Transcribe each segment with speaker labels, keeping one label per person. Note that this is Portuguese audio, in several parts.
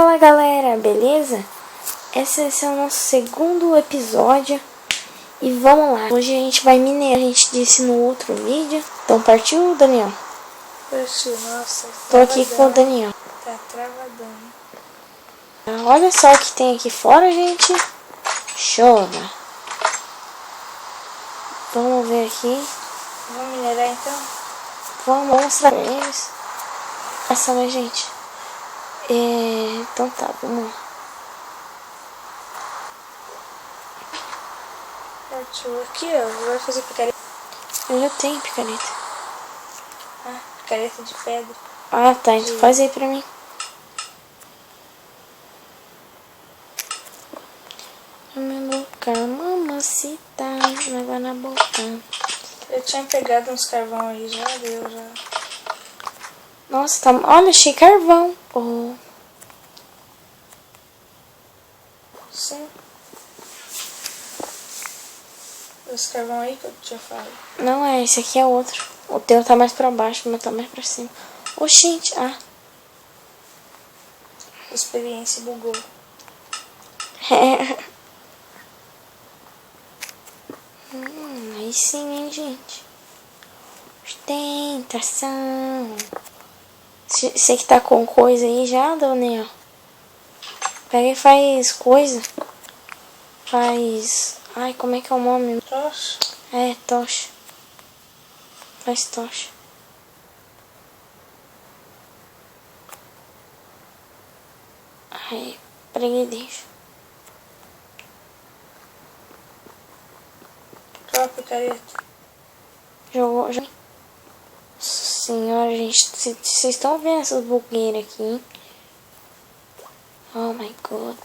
Speaker 1: Fala galera, beleza? Esse é o nosso segundo episódio. E vamos lá, hoje a gente vai minerar, a gente disse no outro vídeo. Então partiu, Daniel?
Speaker 2: Partiu, nossa.
Speaker 1: Tô aqui com o Daniel.
Speaker 2: Tá travadão.
Speaker 1: Olha só o que tem aqui fora, gente. Chova. Vamos ver aqui.
Speaker 2: Vamos minerar então?
Speaker 1: Vamos mostrar pra eles. Essa, né, gente? Então tá, vamos lá.
Speaker 2: Partiu. Aqui, ó. Vai fazer picareta.
Speaker 1: Eu já tenho picareta.
Speaker 2: Ah, picareta de pedra.
Speaker 1: Ah, tá. Então faz aí pra mim. Na minha boca, mamacita, água na boca.
Speaker 2: Eu tinha pegado uns carvão aí, já deu, já.
Speaker 1: Nossa, tá... Olha, achei carvão. Oh.
Speaker 2: Sim. Esse carvão aí que eu tinha falado.
Speaker 1: Não é, esse aqui é outro. O teu tá mais pra baixo, o meu tá mais pra cima. Oxente, ah.
Speaker 2: A experiência bugou.
Speaker 1: Aí sim, hein, gente. Ostentação. Você que tá com coisa aí já, Daniel? Pega e faz coisa. Faz... Ai, como é que é o nome?
Speaker 2: Tocha.
Speaker 1: É, tocha. Faz tocha. Ai, preguiça.
Speaker 2: Qual a picareta?
Speaker 1: Jogou. Nossa senhora, gente. Vocês estão vendo essas bugueiras aqui, hein? Oh my god.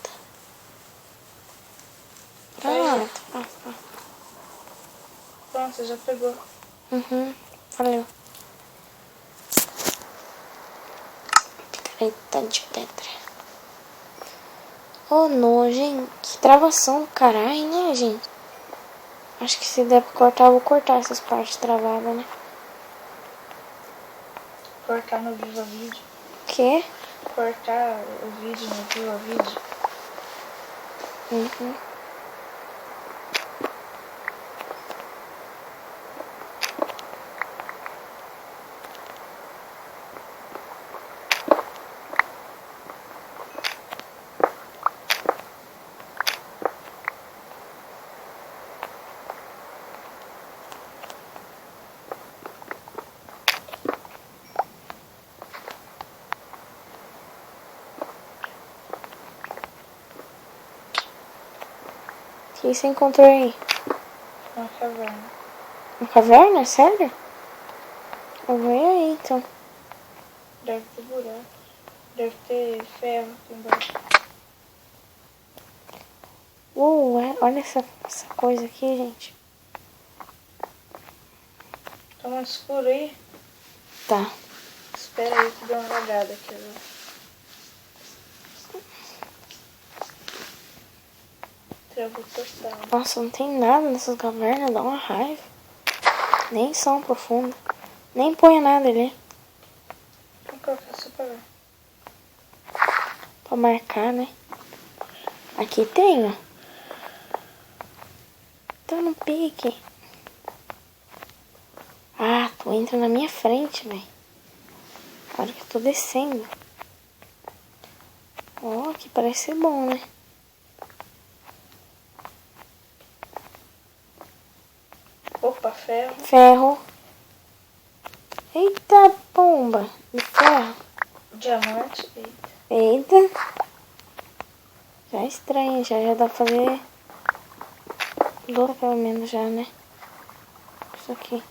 Speaker 1: Pronto.
Speaker 2: Pronto, você já pegou.
Speaker 1: Uhum. Valeu. Picareta de pedra. Oh, não, gente. Que travação do caralho, né, gente? Acho que se der pra cortar, eu vou cortar essas partes travadas, né?
Speaker 2: Cortar no Viva Vídeo.
Speaker 1: Que?
Speaker 2: Cortar o vídeo no Viva Vídeo.
Speaker 1: Uhum. O que você encontrou aí?
Speaker 2: Uma caverna.
Speaker 1: Uma caverna? Sério? Eu vou ir aí, então.
Speaker 2: Deve ter buraco. Deve ter ferro aqui embaixo.
Speaker 1: Olha essa coisa aqui, gente.
Speaker 2: Tá muito escuro aí?
Speaker 1: Tá.
Speaker 2: Espera aí que deu uma vagada aqui agora. Travou total.
Speaker 1: Nossa, não tem nada nessas cavernas, dá uma raiva. Nem som profundo. Nem põe nada ali.
Speaker 2: Vou colocar só pra ver.
Speaker 1: Pra marcar, né? Aqui tem, ó. Tá no pique. Ah, tu entra na minha frente, velho. A hora que eu tô descendo. Ó, aqui parece ser bom, né?
Speaker 2: Opa, ferro.
Speaker 1: Ferro. Eita pomba de ferro.
Speaker 2: Diamante. Eita.
Speaker 1: Eita. Já é estranho, já dá pra fazer 12 pelo menos já, né? Isso aqui.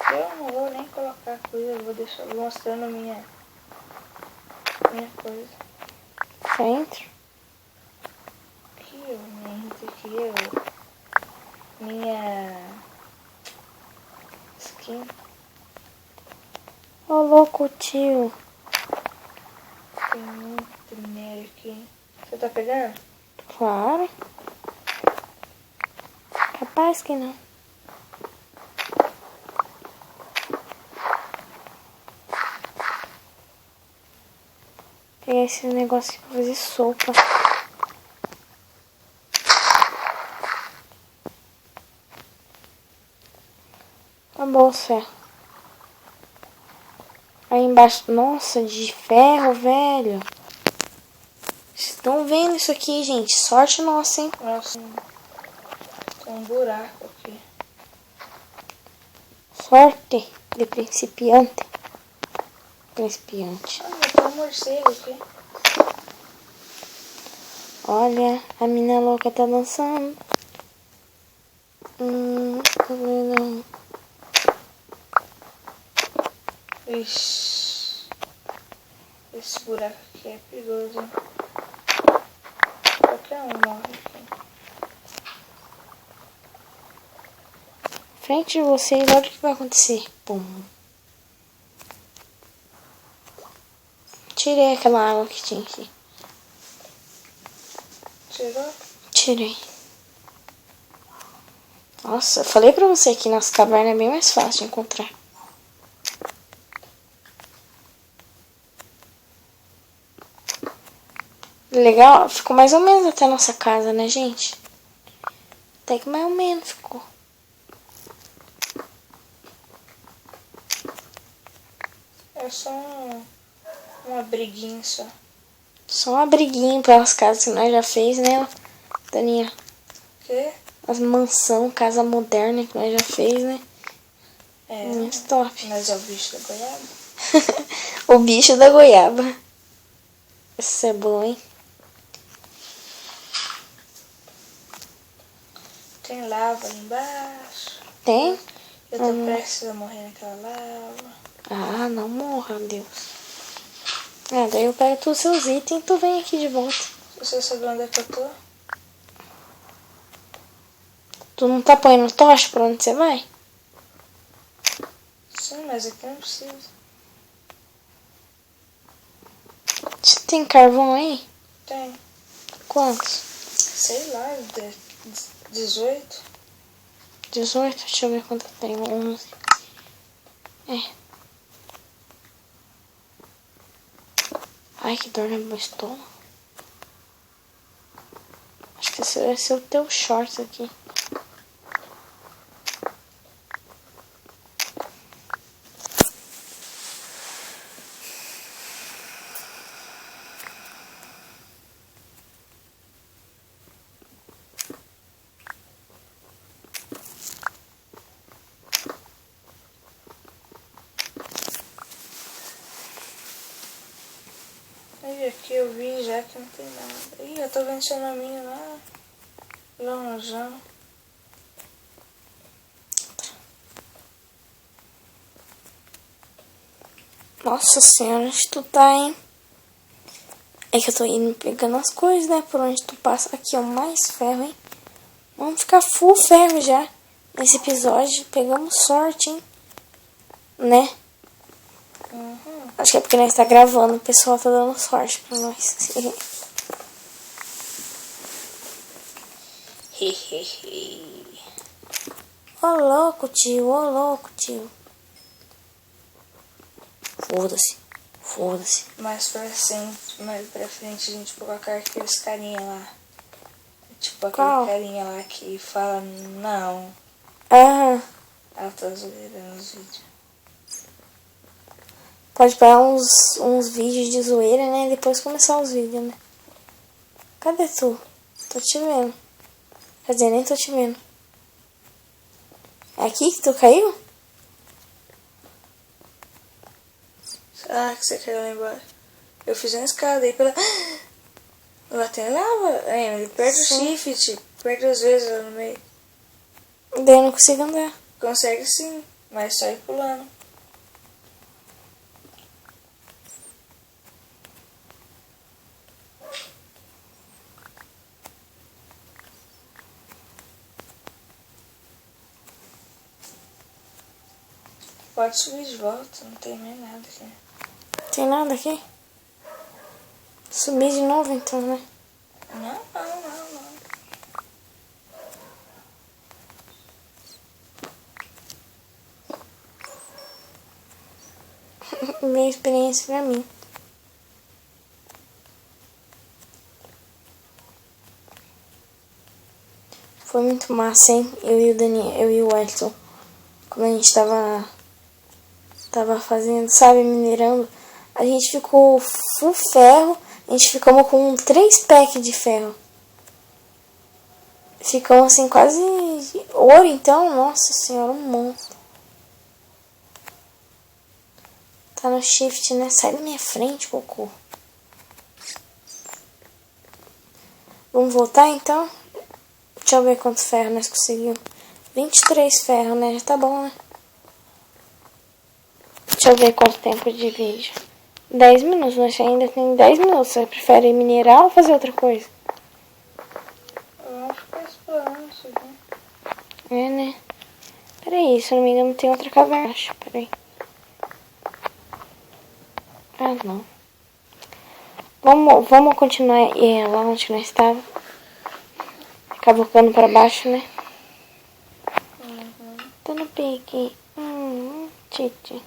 Speaker 2: Eu não vou nem colocar coisa, eu vou deixar mostrando minha coisa.
Speaker 1: Centro.
Speaker 2: Aqui, ó, minha skin.
Speaker 1: Ô louco, tio.
Speaker 2: Tem muito minério aqui. Você tá pegando?
Speaker 1: Claro. Capaz que não. Pegar esse negócio aqui pra fazer sopa. Tá bom, ferro. Aí embaixo. Nossa, de ferro, velho. Vocês estão vendo isso aqui, gente? Sorte nossa, hein?
Speaker 2: Nossa, tem um buraco aqui.
Speaker 1: Sorte de principiante. Principiante.
Speaker 2: Ah, tem um morcego aqui.
Speaker 1: Olha, a mina louca tá dançando. Não.
Speaker 2: Ixi. Esse buraco aqui é perigoso, hein? Qualquer um morre aqui.
Speaker 1: Frente de vocês, olha o que vai acontecer. Pum. Tirei aquela água que tinha aqui.
Speaker 2: Tirou?
Speaker 1: Tirei. Nossa, eu falei pra você que nas cavernas é bem mais fácil de encontrar. Legal, ficou mais ou menos até a nossa casa, né, gente? Até que mais ou menos ficou.
Speaker 2: É só uma briguinha só.
Speaker 1: Só um abriguinho pelas casas que nós já fez, né, Daninha?
Speaker 2: Quê?
Speaker 1: As mansão, casa moderna que nós já fez, né?
Speaker 2: É.
Speaker 1: Muito top.
Speaker 2: Mas é o bicho da goiaba.
Speaker 1: O bicho da goiaba. Isso é bom, hein?
Speaker 2: Tem lava ali embaixo.
Speaker 1: Tem?
Speaker 2: Eu tô prestes a morrer naquela lava.
Speaker 1: Ah, não morra, Deus. Ah, daí eu pego todos os seus itens e tu vem aqui de volta.
Speaker 2: Você sabe onde é que eu tô?
Speaker 1: Tu não tá pondo tocha pra onde você vai?
Speaker 2: Sim, mas aqui não precisa.
Speaker 1: Você tem carvão aí?
Speaker 2: Tem.
Speaker 1: Quantos?
Speaker 2: Sei lá, 18.
Speaker 1: 18? Deixa eu ver quanto eu tenho. 11. É. Ai, que dor na minha estômago. Acho que esse vai ser o teu shorts aqui.
Speaker 2: Aí aqui eu vi já que não tem nada. Ih, eu tô vendo seu nominho lá. Lonjão.
Speaker 1: Nossa senhora, onde tu tá, hein? É que eu tô indo pegando as coisas, né? Por onde tu passa. Aqui, ó, mais ferro, hein? Vamos ficar full ferro já. Nesse episódio. Pegamos sorte, hein? Né?
Speaker 2: Uhum.
Speaker 1: Acho que é porque nós tá gravando. O pessoal tá dando sorte pra nós.
Speaker 2: Hehehe.
Speaker 1: Ô louco, tio. Ô louco, tio. Foda-se. Foda-se.
Speaker 2: Mais pra frente a gente colocar aqueles carinha lá. Tipo aquele
Speaker 1: Qual?
Speaker 2: carinha lá que fala não.
Speaker 1: Aham.
Speaker 2: Ela tá zoeira nos vídeos.
Speaker 1: Pode pegar uns vídeos de zoeira, né? E depois começar os vídeos, né? Cadê tu? Tô te vendo. Quer dizer, nem tô te vendo. É aqui que tu caiu?
Speaker 2: Ah, que você caiu lá embaixo. Eu fiz uma escada aí pela... Lá tem lava. É, perto do shift. Perto das vezes lá no meio.
Speaker 1: Daí eu não consigo andar.
Speaker 2: Consegue sim, mas só ir pulando. Pode subir de volta, não tem mais nada aqui.
Speaker 1: Tem nada aqui? Subir de novo então, né?
Speaker 2: Não.
Speaker 1: Minha experiência pra mim. Foi muito massa, hein? Eu e o Daniel, eu e o Wellington. Quando a gente tava fazendo, sabe, minerando, a gente ficou full ferro. A gente ficou com 3 packs de ferro. Ficou assim, quase ouro, então. Nossa senhora, um monstro. Tá no shift, né? Sai da minha frente, cocô. Vamos voltar, então? Deixa eu ver quantos ferros nós conseguimos. 23 ferros, né? Já tá bom, né? Deixa eu ver quanto tempo de vídeo. 10 minutos, nós ainda tem 10 minutos. Você prefere minerar ou fazer outra coisa?
Speaker 2: Eu acho que é explorando isso aqui.
Speaker 1: É, né? Peraí, se eu não me engano tem outra caverna. Acho, peraí. Ah, não. Vamos continuar lá onde nós estávamos. Ficar voltando pra baixo, né? Tô no pique. Tite.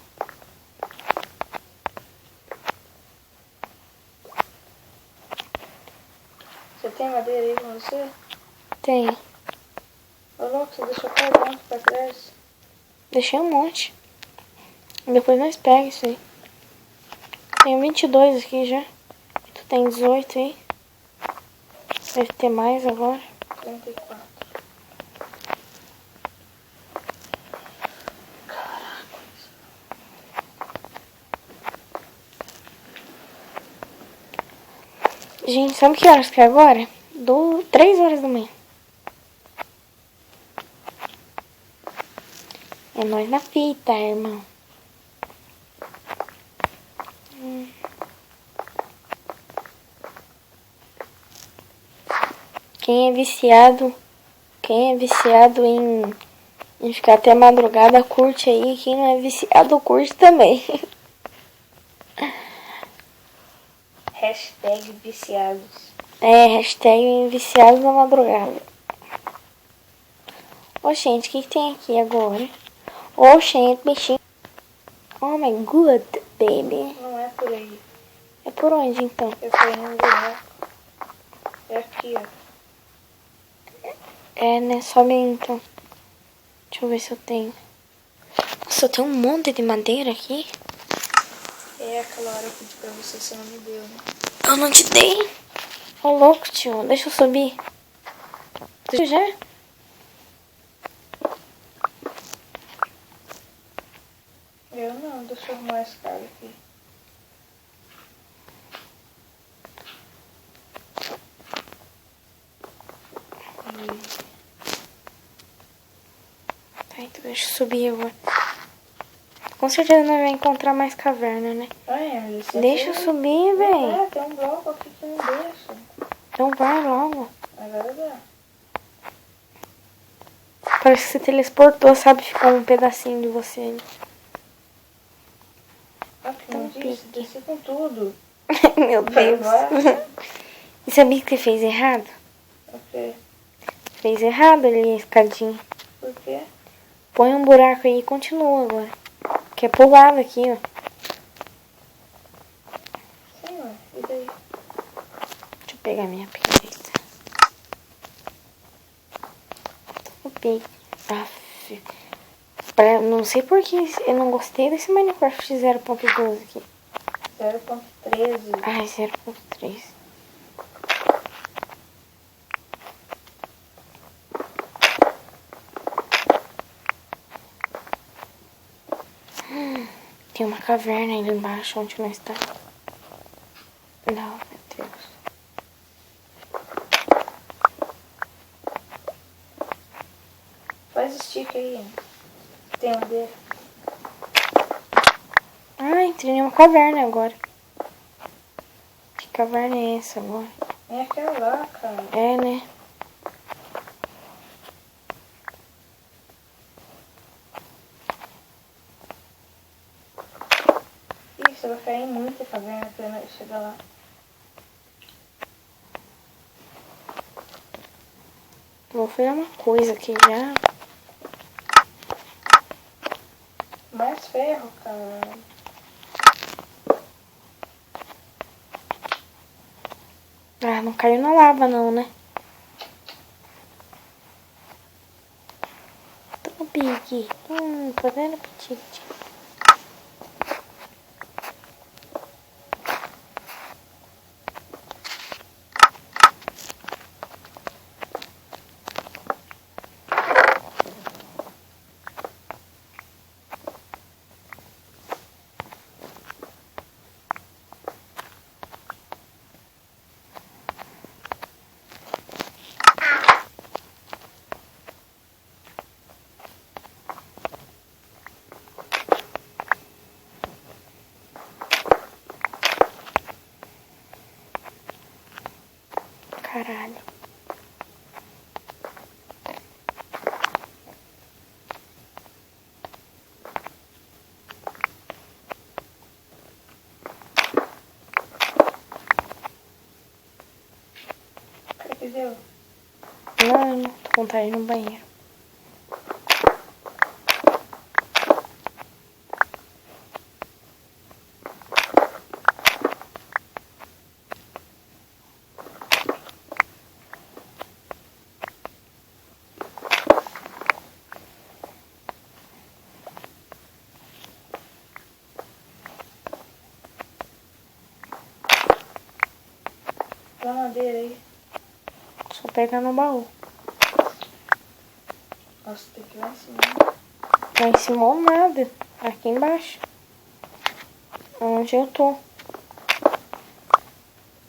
Speaker 2: Você tem madeira aí com você?
Speaker 1: Tem.
Speaker 2: Ô, louco, você deixou quanto pra trás?
Speaker 1: Deixei um monte. Depois nós pegamos isso aí. Tenho 22 aqui já. Tu tem 18 aí. Deve ter mais agora.
Speaker 2: 34.
Speaker 1: Gente, sabe que horas que é agora? 3 horas da manhã. É nós na fita, irmão. Quem é viciado em ficar até madrugada, curte aí. Quem não é viciado, curte também.
Speaker 2: Hashtag viciados.
Speaker 1: É, hashtag viciados na madrugada. Ô, gente, o que tem aqui agora? Ô, gente, bichinho. Oh my god, baby.
Speaker 2: Não é por aí.
Speaker 1: É por onde, então?
Speaker 2: Eu caí num buraco. É aqui, ó.
Speaker 1: É, né? Sobe aí, então. Deixa eu ver se eu tenho. Nossa, eu tenho um monte de madeira aqui.
Speaker 2: É aquela hora que eu pedi pra você não me deu, né?
Speaker 1: Eu não te dei. Ô, louco, tio. Deixa eu subir. Tu já?
Speaker 2: Eu não, deixa eu arrumar esse cara aqui.
Speaker 1: Tá, então deixa eu subir agora. Com certeza nós vamos encontrar mais caverna, né?
Speaker 2: Ah, Emily, você
Speaker 1: Deixa eu subir, velho.
Speaker 2: É, tem um bloco aqui que não deixa.
Speaker 1: Então vai logo.
Speaker 2: Agora dá.
Speaker 1: Parece que você teleportou, sabe? Ficou um pedacinho de você ali.
Speaker 2: Ah, que não disse, desci com tudo.
Speaker 1: Meu Deus. E sabia que você fez errado?
Speaker 2: Ok.
Speaker 1: Fez errado ali a escadinha.
Speaker 2: Por quê?
Speaker 1: Põe um buraco aí e continua agora. Que é pro lado aqui, ó.
Speaker 2: Sim, ué. E daí?
Speaker 1: Deixa eu pegar minha picareta. O pique. Aff. Não sei porque eu não gostei desse Minecraft 0.12 aqui.
Speaker 2: 0.13.
Speaker 1: Ai, 0.3. Tem uma caverna aí embaixo onde nós estamos. Não, meu Deus.
Speaker 2: Faz stick aí. Tem madeira.
Speaker 1: Ah, entrei em uma caverna agora. Que caverna é essa agora?
Speaker 2: É aquela lá, cara.
Speaker 1: É, né?
Speaker 2: Ih, você vai cair em muita caverna até chegar lá.
Speaker 1: Vou fazer uma coisa aqui já.
Speaker 2: Mais ferro, cara.
Speaker 1: Ah, não caiu na lava não, né? Pig. Fazendo apetite. Caralho.
Speaker 2: O que deu?
Speaker 1: Não, tô com vontade de ir no banheiro.
Speaker 2: Dá madeira aí.
Speaker 1: Só pegar no baú.
Speaker 2: Nossa, tem que ir lá em cima.
Speaker 1: Lá em cima ou nada. Aqui embaixo. Onde eu tô.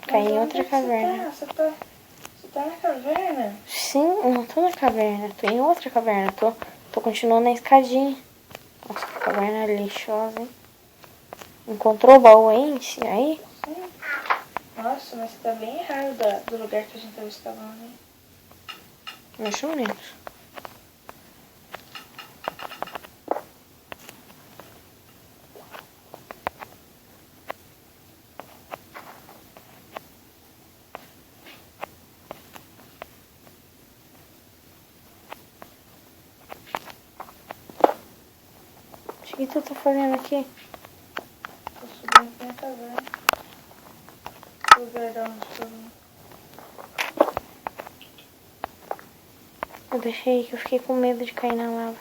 Speaker 1: Caí em outra caverna.
Speaker 2: Você tá na caverna?
Speaker 1: Sim, eu não tô na caverna. Tô em outra caverna. Tô continuando na escadinha. Nossa, que caverna lixosa, hein? Encontrou o baú aí? Aí?
Speaker 2: Sim. Nossa, mas tá bem errado do lugar que a gente tava escavando, hein?
Speaker 1: Mais ou menos. O que tu tá fazendo aqui?
Speaker 2: Tô subindo aqui na caverna. Vou guardar onde tô vendo.
Speaker 1: Eu deixei que eu fiquei com medo de cair na lava.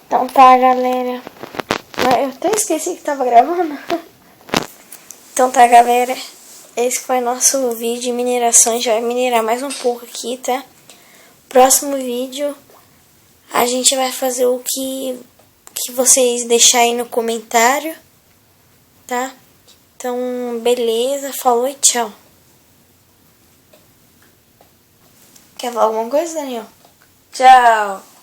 Speaker 1: Então tá, galera. Eu até esqueci que tava gravando. Então tá, galera. Esse foi nosso vídeo de mineração. A gente vai minerar mais um pouco aqui, tá? Próximo vídeo a gente vai fazer o que vocês deixarem no comentário, tá? Então, beleza. Falou e tchau. Quer falar alguma coisa, Daniel?
Speaker 2: Tchau!